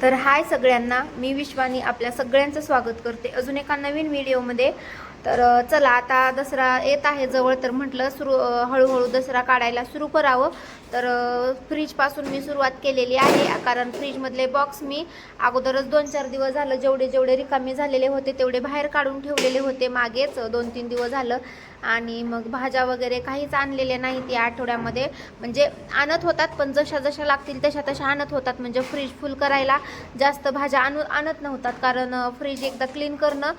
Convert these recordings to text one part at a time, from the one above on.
तर हाय सगळ्यांना, मी विश्वानी आपल्या सगळ्यांचं स्वागत करते अजून एका नवीन व्हिडिओमध्ये। तर चला, आता दसरा येत आहे जवळ, तर म्हटलं हळूहळू दसरा काढायला सुरू करावं। तर फ्रीजपासून मी सुरुवात केलेली आहे, कारण फ्रीजमधले बॉक्स मी अगोदरच 2-4 दिवस झालं जेवढे रिकामे झालेले होते तेवढे बाहेर काढून ठेवलेले होते, मागेच 2-3 दिवस झालं। आणि मग भाज्या वगैरे काहीच आणलेल्या नाहीत या आठवड्यामध्ये, म्हणजे आणत होतात पण जशा जशा लागतील तशा आणत होतात, म्हणजे फ्रीज फुल करायला जास्त भाज्या आणत नव्हतात, कारण फ्रीज एकदा क्लीन करणं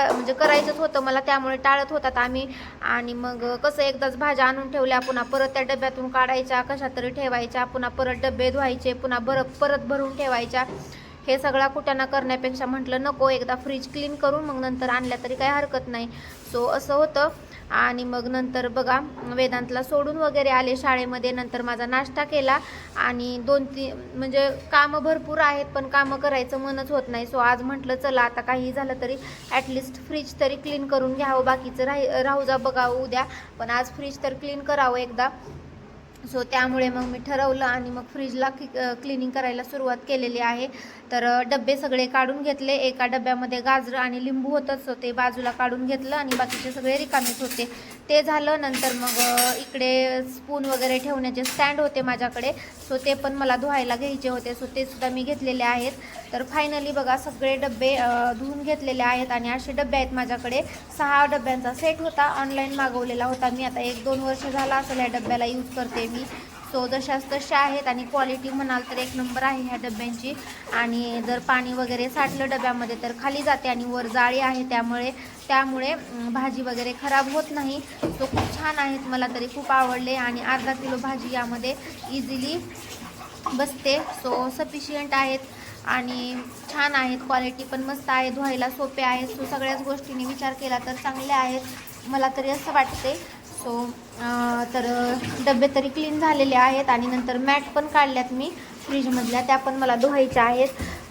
म्हणजे करायचंच होतं मला, त्यामुळे टाळत होतात आम्ही। आणि मग कसं, एकदाच भाज्या आणून ठेवल्या पुन्हा परत त्या डब्यातून काढायच्या, कशा तरी ठेवायच्या, पुन्हा परत डबे धुवायचे, पुन्हा परत भरून ठेवायच्या, हे सगळा कुटाणा करण्यापेक्षा म्हटलं नको, एकदा फ्रीज क्लीन करून मग नंतर आणल्या तरी काही हरकत नाही। सो असं होतं। आणि मग नंतर बघा, वेदांतला सोडून वगैरे आले शाळेमध्ये, नंतर माझा नाश्ता केला आणि 2-3 म्हणजे कामं भरपूर आहेत पण कामं करायचं मनच होत नाही। सो आज म्हटलं चला, आता काही झालं तरी ॲटलिस्ट फ्रीज तरी क्लीन करून घ्यावं, बाकीचं राहू जा बघावं उद्या, पण आज फ्रीज तर क्लीन करावं एकदा। सो त्यामुळे मग मी ठरवलं आणि मग फ्रीजला क्लिनिंग करायला सुरुवात केलेली आहे। तर डबे सगळे काढून घेतले, एका डब्यामध्ये गाजरं आणि लिंबू होतं, सो ते बाजूला काढून घेतलं आणि बाकीचे सगळे रिकामेच होते, ते झालं। नंतर मग इकडे स्पून वगैरे ठेवण्याचे स्टँड होते माझ्याकडे, सो ते पण मला धुवायला घ्यायचे होते, सो ते सुद्धा मी घेतलेले आहेत। तर फायनली बघा, सगळे डबे धुवून घेतलेले आहेत आणि असे डबे आहेत माझ्याकडे। 6 डब्यांचा सेट होता, ऑनलाईन मागवलेला होता मी, आता 1-2 वर्ष झाला असेल या डब्याला यूज करते मी। सो जशाच तशा आहेत आणि क्वालिटी म्हणाल तर 1 नंबर आहे ह्या डब्यांची। आणि जर पाणी वगैरे साठलं डब्यामध्ये तर खाली जाते आणि वर जाळी आहे, त्यामुळे भाजी वगैरे खराब होत नाही। सो खूप छान आहेत, मला तरी खूप आवडले आणि अर्धा किलो भाजी यामध्ये इझिली बसते। सो सफिशियंट आहेत आणि छान आहेत, क्वालिटी पण मस्त आहे, धुवायला सोपे आहेत। सो सगळ्याच गोष्टींनी विचार केला तर चांगले आहेत, मला तरी असं वाटते। सो तर डबे तरी क्लीन झालेले आहेत आणि नंतर मॅट पण काढल्यात मी फ्रीजमधल्या, त्या पण मला धुवायच्या आहेत।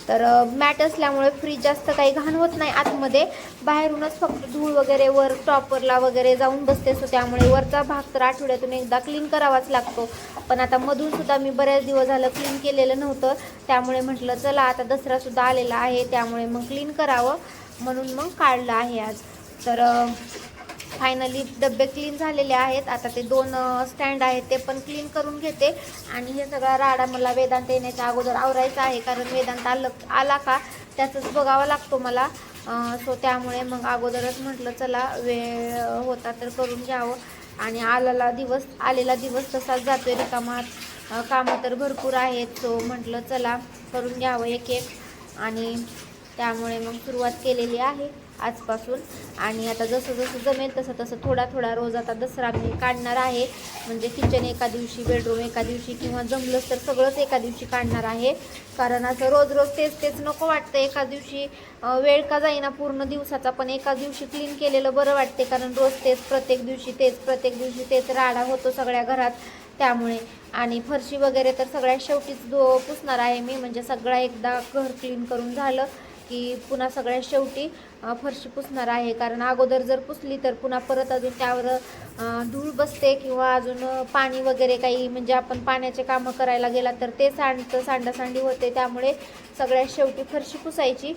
तर मॅट असल्यामुळे फ्रीज जास्त काही घाण होत नाही आतमध्ये, बाहेरूनच फक्त धूळ वगैरे वर टॉपरला वगैरे जाऊन बसते। सो त्यामुळे वरचा भाग तर आठवड्यातून एकदा क्लीन करावाच लागतो, पण आता मधूनसुद्धा मी बऱ्याच दिवस झालं क्लीन केलेलं नव्हतं, त्यामुळे म्हटलं चला आता दसरासुद्धा आलेला आहे, त्यामुळे मग क्लीन करावं म्हणून मग काढलं आहे आज। तर फायनली डबे क्लीन झालेले आहेत, आता ते 2 स्टँड आहेत ते पण क्लीन करून घेते। आणि हे सगळा राडा मला वेदांत येण्याच्या अगोदर आवरायचा आहे, कारण वेदांत आला का त्याचंच बघावा लागतो मला। सो त्यामुळे मग अगोदरच म्हटलं चला, वेळ होता तर करून घ्यावं, आणि आलेला दिवस तसाच जातोय रिकामात, कामं तर भरपूर आहेत। सो म्हटलं चला करून घ्यावं एक आणि त्यामुळे मग सुरुवात केलेली आहे आजपासून। आणि आता जसं जमेल तसं थोडा रोज आता दसरा मी काढणार आहे, म्हणजे किचन एका दिवशी, बेडरूम एका दिवशी, किंवा जमलंच तर सगळंच एका दिवशी काढणार आहे, कारण असं रोज तेच नको वाटतं। एका दिवशी वेळ का जाईना पूर्ण दिवसाचा, पण एका दिवशी क्लीन केलेलं बरं वाटते, कारण रोज प्रत्येक दिवशी तेच राडा होतो सगळ्या घरात, त्यामुळे। आणि फरशी वगैरे तर सगळ्यात शेवटीच पुसणार आहे मी, म्हणजे सगळा एकदा घर क्लीन करून झालं की पुन्हा सगळ्यात शेवटी फरशी पुसणार आहे, कारण अगोदर जर पुसली तर पुन्हा परत अजून त्यावर धूळ बसते, किंवा अजून पाणी वगैरे काही, म्हणजे आपण पाण्याचे कामं करायला गेला तर ते सांडासांडी होते, त्यामुळे सगळ्यात शेवटी फरशी पुसायची।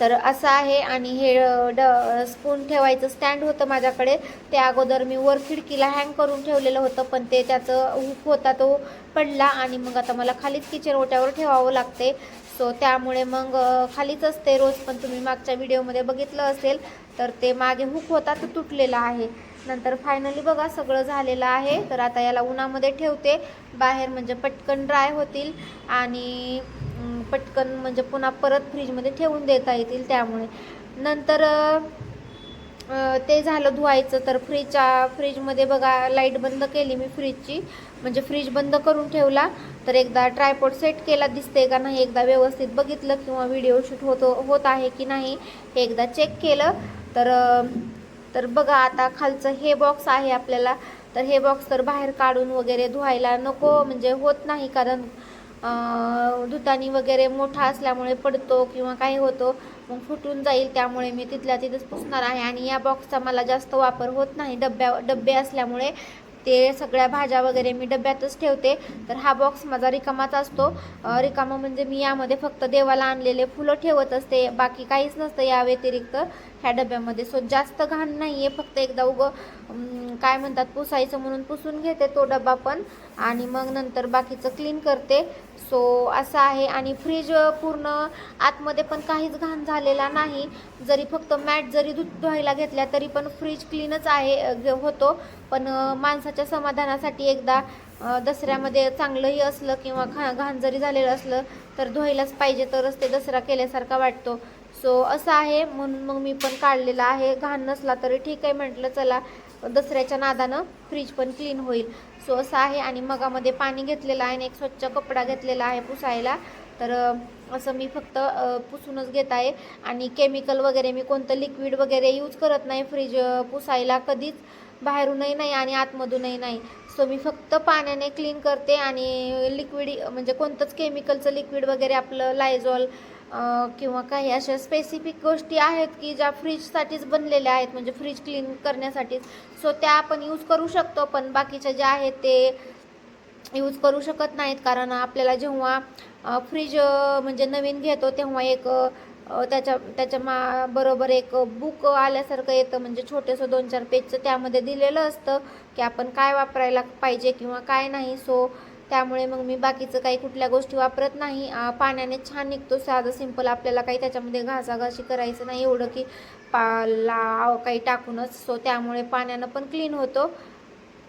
तर असं आहे। आणि हे स्पून ठेवायचं स्टँड होतं माझ्याकडे, ते अगोदर मी वर खिडकीला हँग करून ठेवलेलं होतं, पण ते त्याचं हुक होता तो पडला आणि मग आता मला खालीच किचन ओट्यावर ठेवावं लागते। सो त्यामुळे मग खालीच असते रोज, पण तुम्ही मागच्या व्हिडिओमध्ये बघितलं असेल तर ते मागे हुक होता तो तुटलेला आहे। नंतर फायनली बघा सगळं झालेलं आहे, तर आता याला उन्हामध्ये ठेवते बाहेर, म्हणजे पटकन ड्राय होतील आणि पटकन म्हणजे पुन्हा परत फ्रीजमध्ये ठेवून देता येतील, त्यामुळे। नंतर ते झालं धुवायचं, तर फ्रीजमध्ये बघा लाईट बंद केली मी फ्रीजची, म्हणजे फ्रीज बंद करून ठेवला, तर एकदा ट्रायपॉड सेट केला, दिसते का नाही एकदा व्यवस्थित बघितलं, किंवा व्हिडिओ शूट होत आहे की नाही हे एकदा चेक केलं। तर बघा, आता खालचं हे बॉक्स आहे आपल्याला, तर हे बॉक्स तर बाहेर काढून वगैरे धुवायला नको, म्हणजे होत नाही, कारण धुतानी वगैरे मोठा असल्यामुळे पडतो किंवा काही होतो, मग फुटून जाईल, त्यामुळे मी तिथल्या तिथंच पुसणार आहे। आणि या बॉक्सचा मला जास्त वापर होत नाही, डबे असल्यामुळे ते सगळ्या भाज्या वगैरे मी डब्यातच ठेवते. तर हा बॉक्स माझा रिकामाच असतो. रिकामा म्हणजे मी यामध्ये फक्त देवाला आणलेले फुलं ठेवत असते, बाकी काहीच नसतं या व्यतिरिक्त ह्या डब्यामध्ये. सो जास्त घाण नाही आहे, फक्त एकदा काय म्हणतात पुसायचं म्हणून पुसून घेते तो डबा पण, आणि मग नंतर बाकीचं क्लीन करते. सो असं आहे. आणि फ्रीज पूर्ण आतमध्ये पण काहीच घाण झालेला नाही. जरी फक्त मॅट जरी धुवायला घेतल्या तरी पण फ्रीज क्लीनच आहे होतो. पण माणसाच्या समाधानासाठी एकदा दसऱ्यामध्ये चांगलंही असलं किंवा घाण जरी झालेलं असलं तर धुवायलाच पाहिजे, तरच ते दसरा केल्यासारखा वाटतो. सो असं आहे. म्हणून मग मी पण काढलेला आहे. घाण नसला तरी ठीक आहे, म्हटलं चला दसऱ्याच्या नादानं फ्रीज पण क्लीन होईल. सो असं आहे. आणि मगामध्ये पाणी घेतलेलं आहे आणि एक स्वच्छ कपडा घेतलेला आहे पुसायला. तर असं मी फक्त पुसूनच घेत आहे. आणि केमिकल वगैरे मी कोणतं लिक्विड वगैरे यूज करत नाही फ्रीज पुसायला, कधीच बाहेरूनही नाही आणि आतमधूनही नाही. सो मी फक्त पाण्याने क्लीन करते. आणि लिक्विड म्हणजे कोणतंच केमिकलचं लिक्विड वगैरे आपलं लायझॉल किंवा काही अशा स्पेसिफिक गोष्टी आहेत की ज्या फ्रीजसाठीच बनलेल्या आहेत, म्हणजे फ्रीज क्लीन करण्यासाठीच. सो त्या आपण यूज करू शकतो, पण बाकीच्या ज्या आहेत ते यूज करू शकत नाहीत. कारण आपल्याला जेव्हा फ्रीज म्हणजे नवीन घेतो तेव्हा एक त्याच्या बरोबर एक बुक आल्यासारखं येतं, म्हणजे छोटंसं 2-4 पेजचं त्यामध्ये दिलेलं असतं की आपण काय वापरायला पाहिजे किंवा काय नाही. सो त्यामुळे मग मी बाकीचं काही कुठल्या गोष्टी वापरत नाही. पाण्याने छान निघतो, साधं सिंपल. आपल्याला काही त्याच्यामध्ये घासाघाशी करायचं नाही एवढं की काही टाकूनच. सो त्यामुळे पाण्यानं पण क्लीन होतो.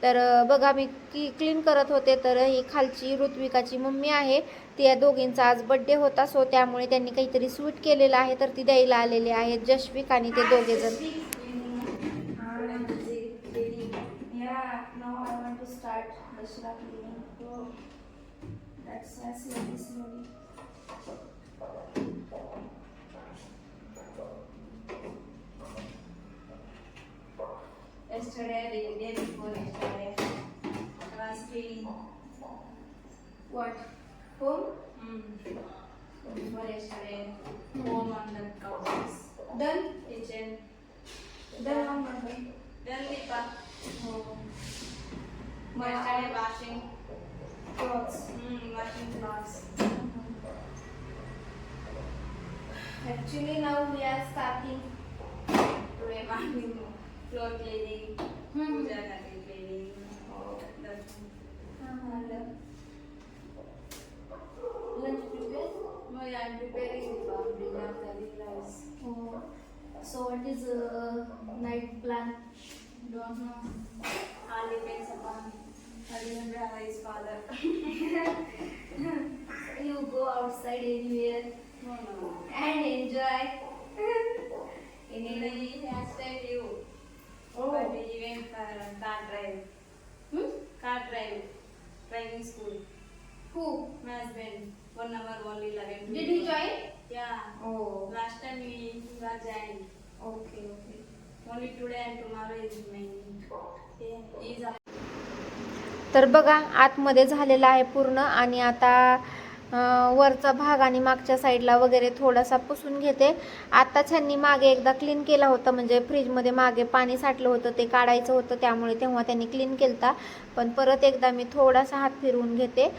तर बघा मी क्लीन करत होते. तर ही खालची ऋत्विकाची मम्मी आहे, ती या दोघींचा आज बड्डे होता. सो त्यामुळे त्यांनी काहीतरी स्वीट केलेलं आहे, तर ती द्यायला आलेली आहेत, जशविक आणि ते दोघेजण. Yesterday, the day before yesterday, I was cleaning. What? Home? Before yesterday, home on the couches, Done? kitchen, Done on Monday. then Deepa. Oh. Yesterday washing, Clothes. washing clothes. Actually now we are starting. Today morning, floor cleaning, puja karke cleaning. Lunch prepare? No, I am preparing Deepa. Bring up the rice. Oh. So what is night plan? Don't know. All depends upon Hariandra his father. You go outside anywhere No. and enjoy. He has said you. Oh. But he went for car drive. Car drive. Driving school. Who? My husband. 1 hour only 11. Did he join? Yeah. Oh. Last time he was joined. Okay, okay. Only today and tomorrow is remaining. He is up. तर बघा आतमध्ये झालेला आहे पूर्ण. आणि आता वरचा भाग आणि मागच्या साईडला वगैरे थोडासा पुसून घेते. आत्ताच ह्यांनी मागे एकदा क्लीन केला होता, म्हणजे फ्रीजमध्ये मागे पाणी साठलं होतं ते काढायचं होतं, त्यामुळे तेव्हा त्यांनी क्लीन केलता. पण परत एकदा मी थोडासा हात फिरवून घेते,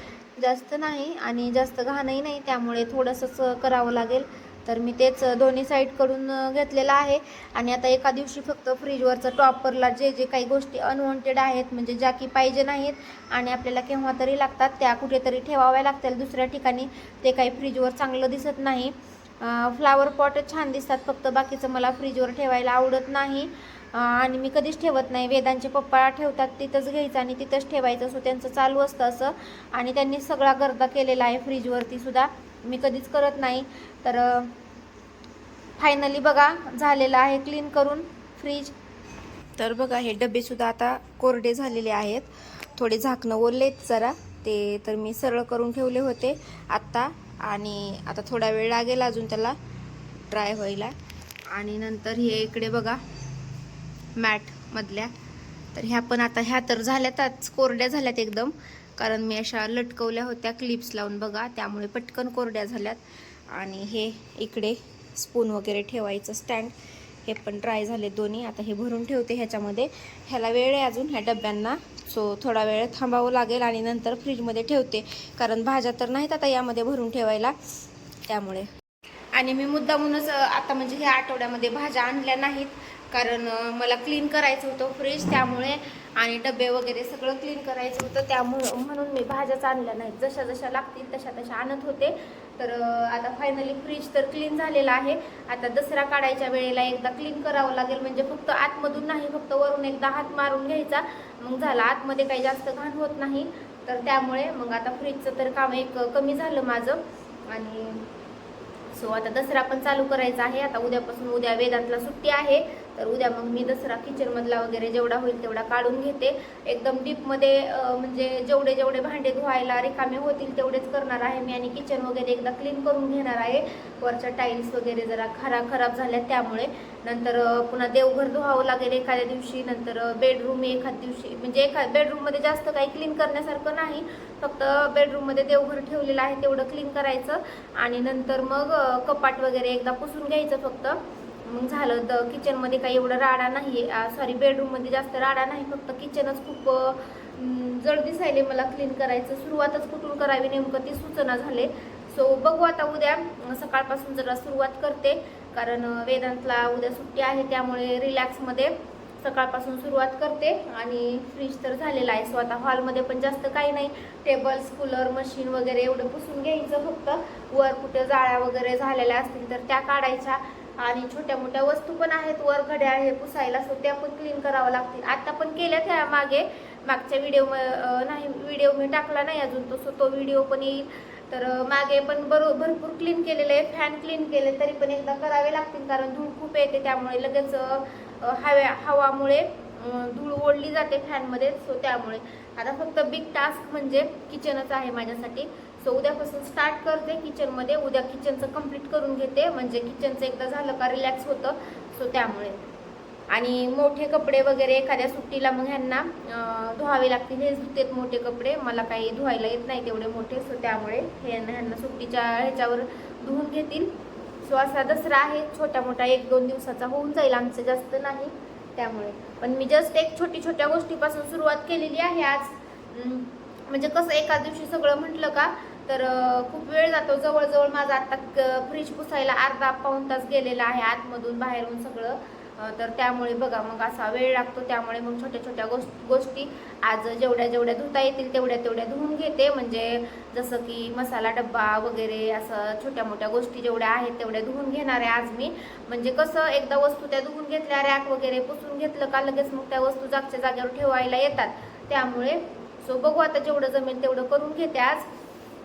जास्त नाही आणि जास्त घाणही नाही, त्यामुळे थोडंसंच करावं लागेल. तर मी तेच दोन्ही साईडकडून घेतलेलं आहे. आणि आता एका दिवशी फक्त फ्रीजवरचं टॉपरला जे जे काही गोष्टी अनवॉन्टेड आहेत, म्हणजे ज्या की पाहिजे नाहीत आणि आपल्याला केव्हा तरी लागतात, त्या कुठेतरी ठेवाव्या लागतील दुसऱ्या ठिकाणी. ते काही फ्रीजवर चांगलं दिसत नाही. फ्लावर पॉट छान दिसतात, फक्त बाकीचं मला फ्रीजवर ठेवायला आवडत नाही. आणि मी कधीच ठेवत नाही. वेदांचे पप्पा ठेवतात, तिथंच घ्यायचं आणि तिथंच ठेवायचं. सो त्यांचं चालू असतं असं. आणि त्यांनी सगळा गर्दा केलेला आहे फ्रीजवरती सुद्धा, मी कधीच करत नाही. तर फायनली बघा झालेलं आहे क्लीन करून फ्रीज. तर बघा हे डबेसुद्धा आता कोरडे झालेले आहेत. थोडे झाकणं ओरलेत जरा, ते तर मी सरळ करून ठेवले होते आत्ता. आणि आता थोडा वेळ लागेल अजून त्याला ड्राय व्हायला. आणि नंतर हे इकडे बघा मॅटमधल्या, तर ह्या पण आता ह्या तर झाल्यातच कोरड्या झाल्यात एकदम, कारण मी अशा लटकवल्या होत्या क्लिप्स लावून बघा, त्यामुळे पटकन कोरड्या झाल्यात. आणि हे इकडे स्पून वगैरे ठेवायचं स्टँड, हे पण ड्राय झाले दोन्ही. आता हे भरून ठेवते ह्याच्यामध्ये. ह्याला वेळ आहे अजून ह्या डब्यांना सो थोडा वेळ थांबावं लागेल आणि नंतर फ्रीजमध्ये ठेवते, कारण भाज्या तर नाहीत आता यामध्ये भरून ठेवायला, त्यामुळे. आणि मी मुद्दामूनच आता म्हणजे ह्या आठवड्यामध्ये भाज्या आणल्या नाहीत, कारण मला क्लीन करायचं होतं फ्रीज, त्यामुळे, आणि डबे वगैरे सगळं क्लीन करायचं होतं, त्यामुळं म्हणून मी भाज्याच आणल्या नाहीत. जशा जशा लागतील तशा तशा आणत होते. तर आता फायनली फ्रीज तर क्लीन झालेलं आहे. आता दसरा काढायच्या वेळेला एकदा क्लीन करावं लागेल, म्हणजे फक्त आतमधून नाही, फक्त वरून एकदा हात मारून घ्यायचा, मग झाला. आतमध्ये काही जास्त घाण होत नाही, तर त्यामुळे मग आता फ्रीजचं तर काम एक कमी झालं माझं. आणि सो आता दसरा पण चालू करायचा आहे. आता उद्यापासून, उद्या वेदांतला सुट्टी आहे, तर उद्या मग मी दसरा किचनमधला वगैरे जेवढा होईल तेवढा काढून घेते. एकदम डीपमध्ये म्हणजे जेवढे जेवढे भांडे धुवायला रिकामे होतील तेवढेच करणार आहे मी, आणि किचन वगैरे एकदा क्लीन करून घेणार आहे. वरच्या टाईल्स वगैरे जरा खराब झाल्या, त्यामुळे नंतर पुन्हा देवघर धुवावं लागेल एखाद्या दिवशी, नंतर बेडरूम एखाद्या दिवशी, म्हणजे बेडरूममध्ये जास्त काही क्लीन करण्यासारखं नाही, फक्त बेडरूममध्ये देवघर ठेवलेलं आहे तेवढं क्लीन करायचं, आणि नंतर मग कपाट वगैरे एकदा पुसून घ्यायचं फक्त, मग झालं. तर किचनमध्ये काही एवढं राडा नाही, सॉरी बेडरूममध्ये जास्त राडा नाही, फक्त किचनच खूप जड दिसायले मला क्लीन करायचं. सुरुवातच कुठून करावी नेमकं ती सूचना झाले. सो बघू आता उद्या सकाळपासून जरा सुरुवात करते, कारण वेदांतला उद्या सुट्टी आहे, त्यामुळे रिलॅक्समध्ये सकाळपासून सुरुवात करते. आणि फ्रीज तर झालेला आहे. सो आता हॉलमध्ये पण जास्त काही नाही, टेबल्स, कूलर, मशीन वगैरे एवढं पुसून घ्यायचं फक्त. वर कुठे जाळ्या वगैरे झालेल्या असतील तर त्या काढायच्या, आणि छोट्या मोठ्या वस्तू पण आहेत वर, घड्याळ हे पुसायला, सो त्या पण क्लीन करावं लागतील. आता पण केल्या त्या मागच्या व्हिडिओ मी टाकला नाही अजून, तो व्हिडिओ पण येईल. तर मागे पण भरपूर क्लीन केलेलं आहे. फॅन क्लीन केले तरी पण एकदा करावे लागतील, कारण धूळ खूप येते, त्यामुळे लगेच हवामुळे धूळ ओढली जाते फॅनमध्ये. सो त्यामुळे आता फक्त बिग टास्क म्हणजे किचनच आहे माझ्यासाठी. सो उद्यापासून स्टार्ट करते किचनमध्ये. उद्या किचनचं कंप्लीट करून घेते, म्हणजे किचनचं एकदा झालं का रिलॅक्स होतं. सो त्यामुळे, आणि मोठे कपडे वगैरे एखाद्या सुट्टीला मग ह्यांना धुवावे लागतील. हेच धुतेत मोठे कपडे, मला काही धुवायला येत नाही तेवढे मोठे. सो त्यामुळे ह्यांना सुट्टीच्या ह्याच्यावर धुवून घेतील. सो असा दसरा आहे छोट्या मोठा, 1-2 दिवसाचा होऊन जाईल, आमचं जास्त नाही, त्यामुळे. पण मी जस्ट एक छोट्या गोष्टीपासून सुरुवात केलेली आहे आज. म्हणजे कसं एका दिवशी सगळं म्हटलं का तर खूप वेळ जातो. जवळजवळ माझा आता फ्रीज पुसायला अर्धा-पाऊण तास गेलेला आहे, आतमधून बाहेरून सगळं. तर त्यामुळे बघा मग असा वेळ लागतो, त्यामुळे मग छोट्या गोष्टी आज जेवढ्या धुता येतील तेवढ्या धुवून घेते. म्हणजे जसं की मसाला डब्बा वगैरे, असं छोट्या मोठ्या गोष्टी जेवढ्या आहेत तेवढ्या धुवून घेणार आहे आज मी. म्हणजे कसं एकदा वस्तू त्या धुवून घेतल्या, रॅक वगैरे पुसून घेतलं का लगेच मग त्या वस्तू जागच्या जागेवर ठेवायला येतात, त्यामुळे. सो बघू आता जेवढं जमेल तेवढं करून घेते आज.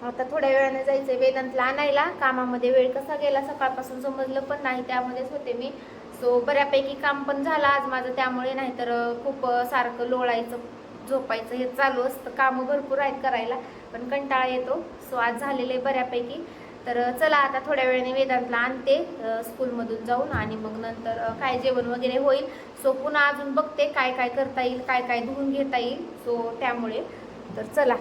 आता थोड्या वेळाने जायचं वेदांतला आणायला. कामामध्ये वेळ कसा गेला सकाळपासून समजलं पण नाही, त्यामध्येच होते मी. सो बऱ्यापैकी काम पण झालं आज माझं, त्यामुळे. नाहीतर खूप सारखं लोळायचं, झोपायचं हे चालू असतं. कामं भरपूर आहेत करायला, पण कंटाळा येतो. सो आज झालेलं आहे बऱ्यापैकी. तर चला आता थोड्या वेळाने वेदांतला आणते स्कूलमधून जाऊन, आणि मग नंतर काय जेवण वगैरे होईल. सो पुन्हा अजून बघते काय काय करता येईल, काय काय धुवून घेता येईल. सो त्यामुळे तर चला.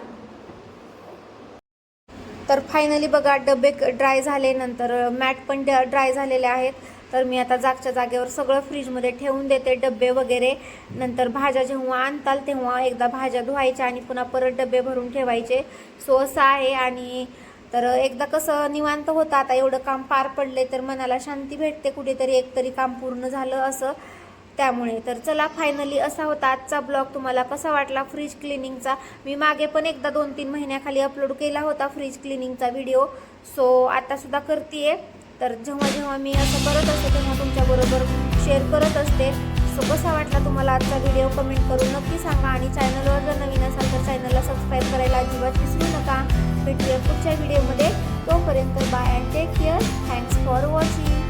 तर फायनली बघा डबे ड्राय झाले, नंतर मॅट पण ड्राय झालेले आहेत. तर मी आता जागच्या जागेवर सगळं फ्रीजमध्ये ठेवून देते, डबे वगैरे. नंतर भाज्या जेव्हा आणताल तेव्हा एकदा भाज्या धुवायच्या आणि पुन्हा परत डबे भरून ठेवायचे. सो असं आहे. आणि तर एकदा कसं निवांत होतं, आता एवढं काम पार पडले तर मनाला शांती भेटते, कुठेतरी एकतरी काम पूर्ण झालं असं, त्यामुळे. तर चला फायनली असा होता आजचा ब्लॉग. तुम्हाला कसा वाटला फ्रीज क्लिनिंगचा? मी मागे पण एकदा 2-3 महिन्याखाली अपलोड केला होता फ्रीज क्लिनिंगचा व्हिडिओ. सो आता सुद्धा करते. तर जेव्हा मी असं करत असते तेव्हा तुमच्याबरोबर शेअर करत असते. सो कसा वाटला तुम्हाला आजचा व्हिडिओ कमेंट करून नक्की सांगा, आणि चॅनलवर जर नवीन असाल तर चॅनलला सबस्क्राईब करायला अजिबात विसरू नका. भेटूया पुढच्या व्हिडिओमध्ये. तोपर्यंत bye and take care. Thanks for watching.